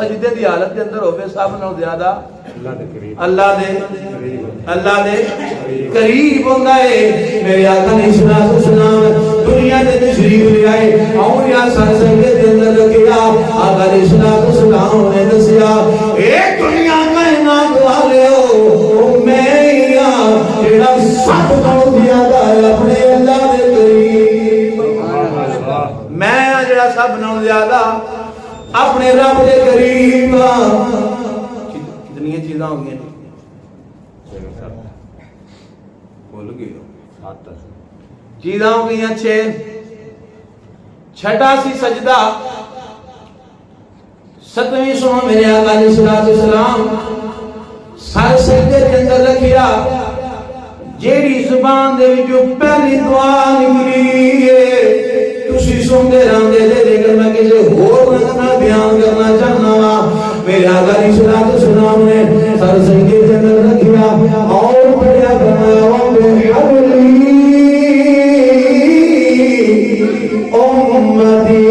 سجدے دی حالت دے اندر ہوے سب نال زیادہ اللہ دے قریب ہوندا ہے میرے آقا نے سلام دنیا دے تشریف لے آئے اور یا سر سجدے دے اندر رکھیا آقا نے سلام نے دسیا اے دنیا کائنات والےو میں ہاں جڑا سب نال زیادہ ہے اپنے اللہ دے قریب میں ہاں جڑا سب نال زیادہ اپنے رب دے قریب کتنی چیزاں ہو گئی بول گئی چیزاں ہو گئی اچھے چھٹا سی سجدہ ستویں سنو میرے آقا علیہ السلام سر سجدے کے اندر رکھیا جیڑی زبان دے وچوں پہلی دعا نکلی ہے تسی سنتے رہندے جے لیکن میں کسی ہور نہ بیان کرنا چاہنا وا میرے آقا علیہ السلام نے سر سجدے کے اندر رکھیا اور پڑھیا فرمایا وَبِحَبْلِي أُمَّتِي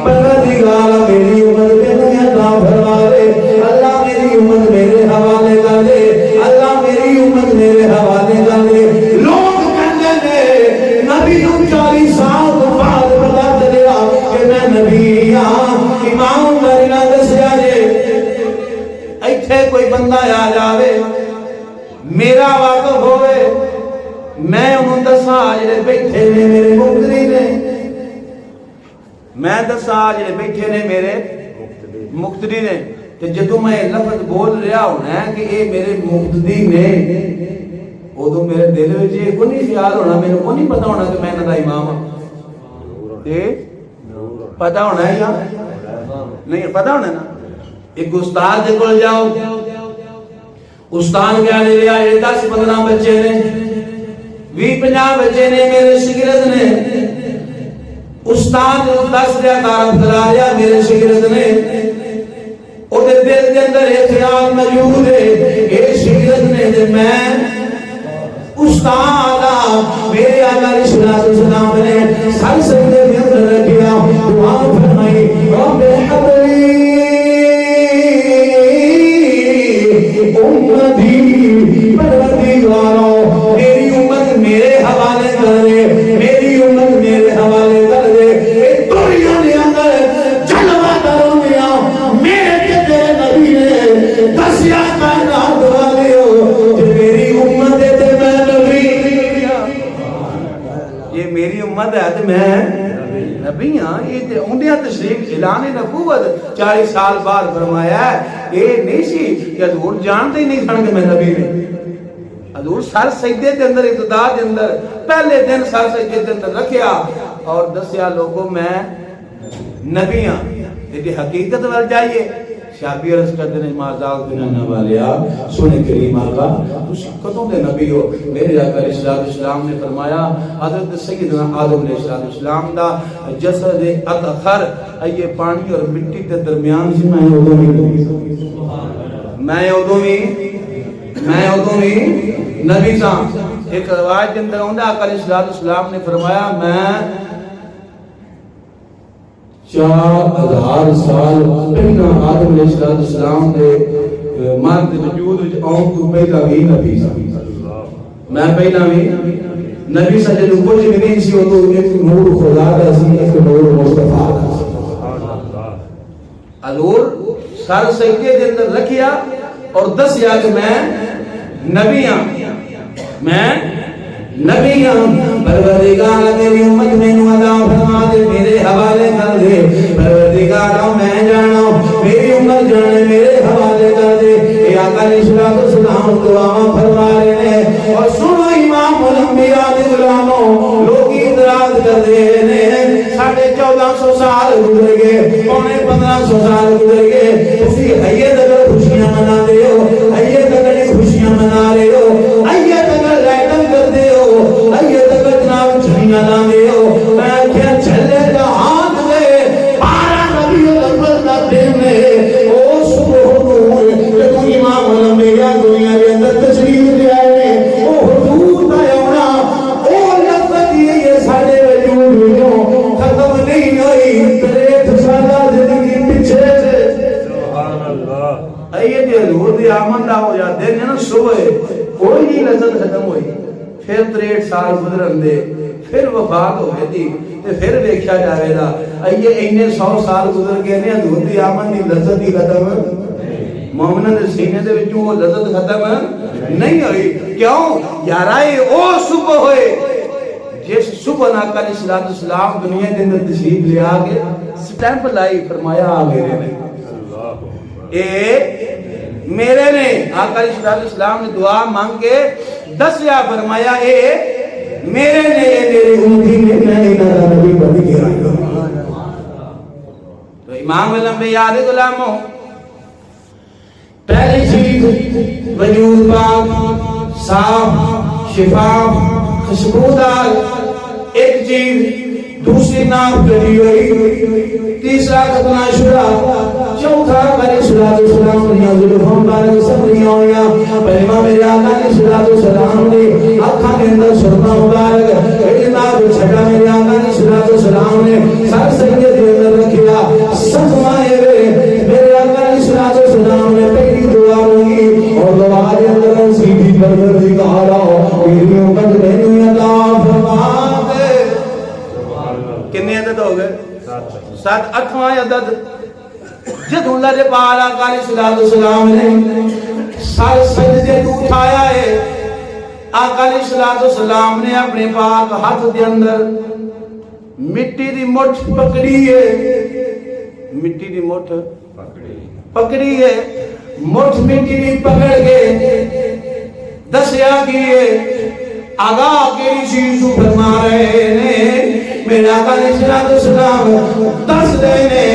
پروردگار میری امت پہ عطا فرما دے اللہ میری امت میرے حوالے کر دے اللہ میری امت میرے حوالے کر دے لوگ کہتے ہیں نبی 40 سال تو بعد پتا چلیا کہ میں نبی ہاں امام کرنا دسیا جے ایتھے کوئی بندہ آ جاوے میرا واقف ہوئے میں انہوں دسا جڑے بیٹھے نے میرے مقتدی نے میں دسا جڑے بیٹھے نے میرے مقتدی نے تے جدوں میں لفظ بول رہا ہونا ہے کہ اے میرے مقتدی نے اودوں میرے دل وچ یہ کوئی نہیں خیال ہونا مینوں کوئی نہیں پتہ ہونا کہ میں انہاں دا امام ہاں تے پتہ ہونا ہے یا نہیں پتہ ہونا نا ایک استاد دے کول جاؤ استاد کیا لے لیا 10-15 بچے نے 20-50 بچے نے میرے شاگرد نے استاد نے 10 دیا تعارف کرا لیا میرے شاگرد نے اور دل کے اندر ایک خیال موجود ہے اے شاگرد نے کہ میں استاد میرے آقا علیہ السلام نے سر سجدے کے اندر رکھیا دعا فرمائی رب حبلی امتی پروردگارو میری امت میرے حوالے کر دے میری امت میرے حوالے کر دے دنیا کے اندر جلوہ کرو گیا میرے تیرے نبی نے دسیا کائنات والیو کہ میری امت ہے تے میں نبی یہ میری امت ہے تے میں نبی ہاں یہ انڈیا تشریف اعلان نبوت 40 سال بعد فرمایا ہے یہ نہیں سی کہ حضور جانتے ہی نہیں سن کہ میں نبی نے حضور سر سجدے کے اندر ابتدا کے اندر پہلے دن سر سجدے کے اندر رکھیا اور دسیا لوگوں میں نبی ہاں لیکن حقیقت وال جائیے شابی عرض کرتے ہیں مازاق بنانا والیا سنے کریم آقا تسی کتوں دے نبی ہو میرے آقا علیہ السلام نے فرمایا حضرت سیدنا آدم علیہ السلام دا جسد اطہر یہ پانی اور مٹی کے درمیان سے میں ادوں بھی نبی تھا ایک روایت کے اندر آقا علیہ السلام نے فرمایا میں 4000 سال پہلا آدم علیہ السلام نے مرد وجود آن تو پہلا بھی نبی تھا میں پہلا بھی نبی سا جنہوں کچھ بھی نہیں سی ہوتو ایک نور خدا کا سی ایک نور مصطفیٰ کا سی حضور سر سجدے کے اندر رکھیا اور دسیا کہ میں نبی ہاں میں نبی ہاں پروردگار میری امت میں عطا فرما دے میرے حوالے کر دے پروردگار میں جانا میری امت جانے میرے حوالے کر دے اے آقا علیہ السلام دعا فرما رہے ہیں اور سنو امام الانبیاء دے غلاموں لوگ اعتراض کر دے ہیں 1450 سال گزر گئے 1500 سال گزر گئے اسی آئیے تک خوشیاں منا دے ہو آئیے تک خوشیاں منا رہے ہو آئیے تک لائٹنگ کر دے ہو آئیے تک جناب چھڑیاں نہ دے ہو میں کیا چلے جا ہاتھ دے 12 نبی الاول کا دن ہے او صبح نور کہ تو امام الانبیاء دنیا کے اندر تشریف لے آئے او حضور دا ہونا او لفظ یہ سارے وجود ختم نہیں ہوئی 63 سالہ زندگی پیچھے آئیے دی حضور دی آمد دا ہو جاتے ہیں نا صبح کوئی نہیں لذت ختم ہوئی پھر 63 سال گزرن دے پھر وفات ہو گئی تھی تے پھر دیکھا جائے گا آئیے اینے 100 سال گزر گئے نے حضور دی آمد دی لذت ہی ختم مومنوں دے سینے دے وچوں وہ لذت ختم نہیں ہوئی کیوں یارائی او صبح ہوئے جس صبح آقا علیہ السلام دنیا کے اندر تشریف لے آگے سٹیمپ لائی فرمایا آگے نے اے میرے نے آقا علیہ السلام نے دعا مانگ کے دسیا فرمایا اے میرے نے میرے امتی نے میں انہا نبی بن گیا تو امام الانبیاء غلاموں پہلی چیز وجود پاک صاف شفاف خوشبودار ایک چیز دوسری نام کری ہوئی تیسرا ختمہ شدہ چوتھا میرے صلاۃ والسلام نے ظلم بارک سبریاں ہویا پہلا میرے آقا نے صلاۃ والسلام نے آنکھاں کے اندر سرما مبارک اتنا چھٹا میرے آقا نے صلاۃ والسلام نے سر سجدے کے اندر رکھیا سمائے میرے آقا نے صلاۃ والسلام نے پہلی دعا مانگی اور دعا کے اندر سیدھی پروردگارا میری امت میں عطا فرما دے کتنے عدد ہو گئے 7 8واں عدد جد اللہ نے پالا آقا علیہ السلام نے سر سجدے تو اٹھایا ہے آقا علیہ السلام نے اپنے پاک ہاتھ دے اندر مٹی دی مٹھ پکڑی ہے مٹی دی مٹھ پکڑی ہے مٹھ مٹی دی پکڑ کے دسیا کیے آگاہ کیری چیز فرما رہے نے میرا آقا علیہ السلام دس دینے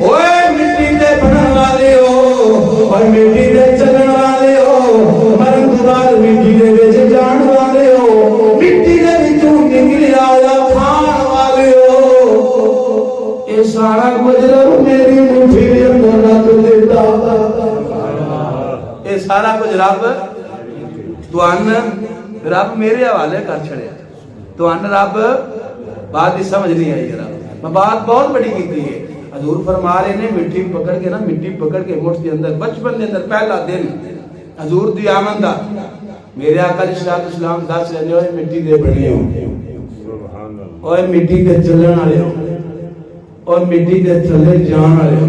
اوے مٹی دے بنن والے ہو اور مٹی دے چلن والے ہو مرن بعد مٹی دے وچ جان والے ہو مٹی دے وچوں نکل آیا کھان والے ہو اے سارا کچھ میری مٹھی دے اندر رکھ دیتا اے سارا کچھ رب توان رب میرے حوالے کر چھڑے توان رب بات ہی سمجھ نہیں آئی رب میں بات بہت بڑی کی ہے حضور فرما رہے نے مٹی پکڑ کے نا مٹی پکڑ کے مٹھ کے اندر بچپن کے اندر پہلا دن حضور دی آمد دا میرے آقا علیہ السلام دس رہنے ہوئے مٹی دے بنے ہو اور مٹی دے چلن والے ہو اور مٹی دے تھلے جان والے ہو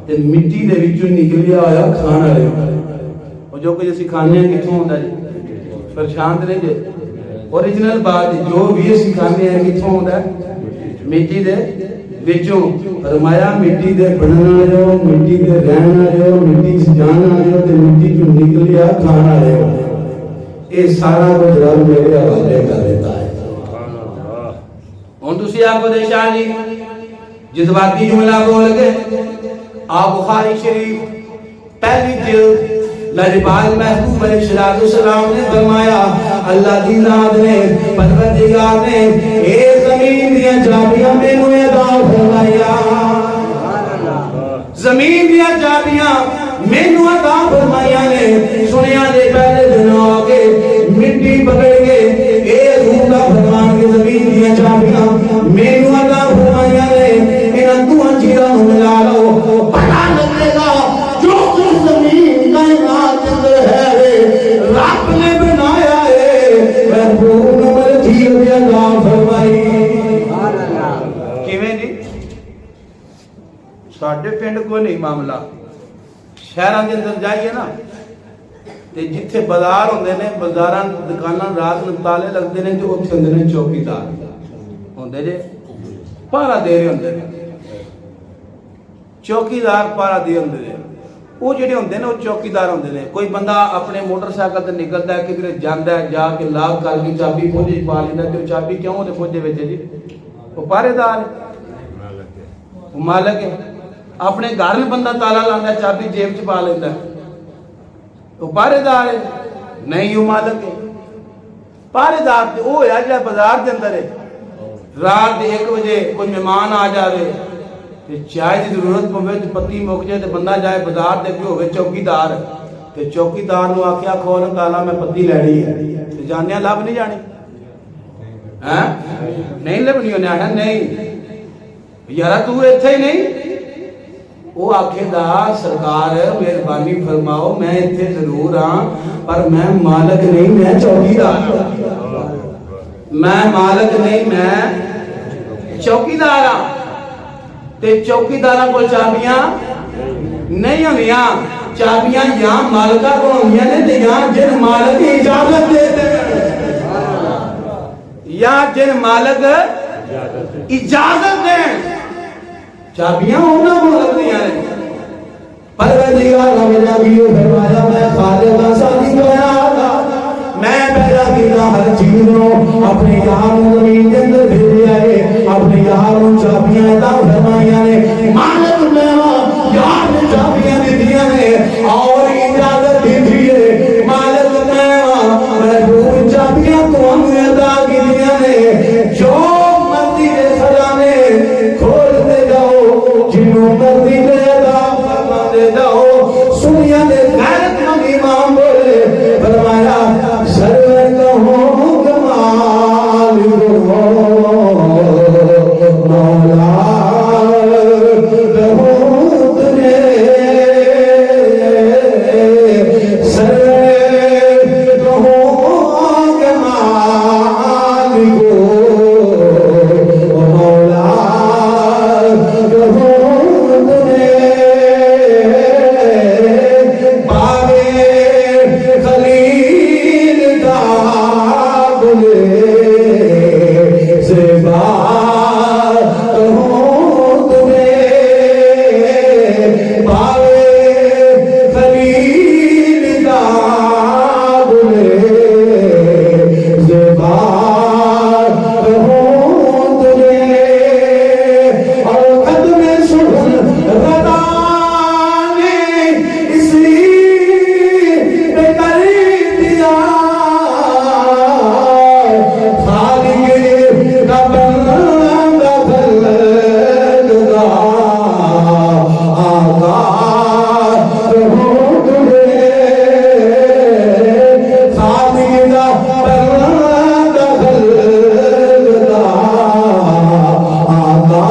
تے مٹی دے وچوں نکلیا آیا کھان والے ہو اور جو کچھ اسی کھانے ہیں کتوں ہوندا جی پریشان تے نہیں جے اوریجنل بات جو بھی اسی کھانے ہیں کتوں ہوندا ہے مٹی دے وچوں فرمایا مٹی دے بنن والے ہو مٹی دے رہن والے ہو مٹی سے جان والے ہو تے مٹی چوں نکلیا کھان والے ہو اے سارا کچھ رب میرے حوالے کر دیتا ہے سبحان اللہ ہن تسی آپ دے شاہ جی جذباتی جملہ بول کے آپ بخاری شریف پہلی جلد لجبال محبوب علیہ السلام نے فرمایا اللہ دی ذات نے پروردگار نے اے زمین دیا چابیاں مینوں عطا فرمایا زمین دیا چابیاں مینوں عطا فرمایا نے سنیا دے پہلے دن آ کے مٹی پکڑ کے اے روح کا فرمان کے زمین دیا چابیاں مینوں عطا فرمایا نے انہاں دوہاں چیزاں نوں ملا لو پتہ لگے گا جو کچھ زمین کائنات اندر ہے رب نے بنایا ہے محبوب مرضی دی عطا فرمائی کیویں جی ساڈے پنڈ کوئی نہیں معاملہ شہراں دے اندر جائیے نا تے جتھے بازار ہوندے نے بازاراں دکاناں رات نوں تالے لگدے نے تے اوتھے ہوندے نے چوکیدار ہوندے جے پارا دے رہے ہوندے نے چوکیدار پارا دے ہوندے نے وہ جڑے ہوندے نے وہ چوکیدار ہوندے نے کوئی بندہ اپنے موٹر سائیکل تے نکلدا ہے کدھر جاندا ہے جا کے لاک کر کے چابی پوجے پا لیندا تے چابی کیوں تے پوجے وچ جی وہ پارے دار وہ مالک ہے اپنے گھر میں بندہ تالا لاندا ہے چابی جیب چ پا لیندا ہے وہ پارے دار ہے نہیں وہ مالک ہے پارے دار تے وہ ہے جڑا بازار دے اندر ہے رات 1 بجے کوئی مہمان آ جاوے چائے کی ضرورت پوے تے پتی مک جائے تے بندہ جائے بازار تے ہوے چوکیدار تے چوکیدار نو آکھیا کھول تالا میں پتی لینی ہے تے جانیا لب نہیں جانی ہیں نہیں لبنی نے آیا نہیں یارا تو ایتھے ہی نہیں وہ آکھے دا سرکار مہربانی فرماؤ میں اتنے ضرور ہاں پر میں مالک نہیں میں چوکیدار ہاں میں مالک نہیں میں چوکیدار ہاں تے چوکیداراں کو چابیاں نہیں ہوندیاں چابیاں یا مالکہ کو ہوندیاں نے تے یا جن مالک کی اجازت دیتے یا جن مالک اجازت دیں چابیاں ہونا بولت نہیں آئے پروردگار میرا بھی فرمایا میں خالق سادی کہا میں پیدا کیا ہر چیز نو اپنے یار زمین کے اندر بھیجے آئے اپنے یار چابیاں عطا فرمائیاں نے مالک میں یار چابیاں دیا نے اور اجازت دی ہے مالک میں محبوب چابیاں تو ہم عطا کیا نے جو مرضی کے خزانے کھولتے جاؤ جنوں مرضی کے عطا فرماتے جاؤ سنیا نے غیرت مند امام بولے فرمایا سرور کہوں کمال مولا کہوں تجھے سرور کہوں کمال مولا کہوں تجھے باغے خلیل کا بلے سے بات کہوں تمہیں باغے خلیل کا بلے سے بات کہوں تمہیں اور قدم سبحن رضا نے اسی پہ کر دیا خالق کا بندہ خلقہ آقا کہوں تجھے خالق کا بندہ خلقہ آقا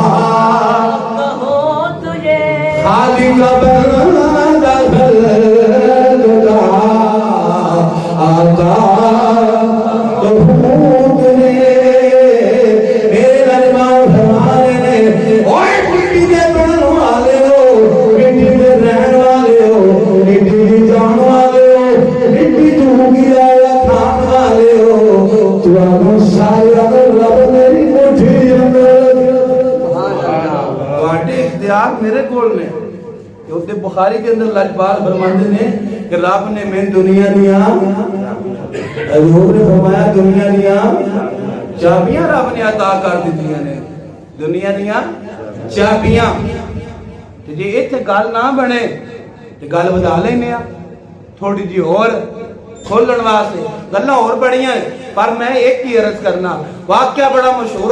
کہوں تجھے خالق کا بندہ خلقہ آقا کہوں تجھے میرے لجمان فرمانے نے اوئے مٹی کے بڑھن والے ہو مٹی کے رہن والے ہو مٹی کی جان والے ہو مٹی تو گیا یا کھان والے ہو تو آنو سارے اگر رب میری مٹھی اندر واٹے اختیار میرے کول نے کہ ہوتے بخاری کے اندر لجبال فرماتے نے کہ رب نے میں دنیا دیا حضور نے فرمایا دنیا دیا چابیاں رب نے عطا کر دیتیاں نے دنیا دیا چابیاں تے جے ایتھے گل نہ بنے تے گل ودا لینے تھوڑی جی اور کھولن واسطے گلاں اور بڑیاں پر میں ایک ہی عرض کرنا واقعہ بڑا مشہور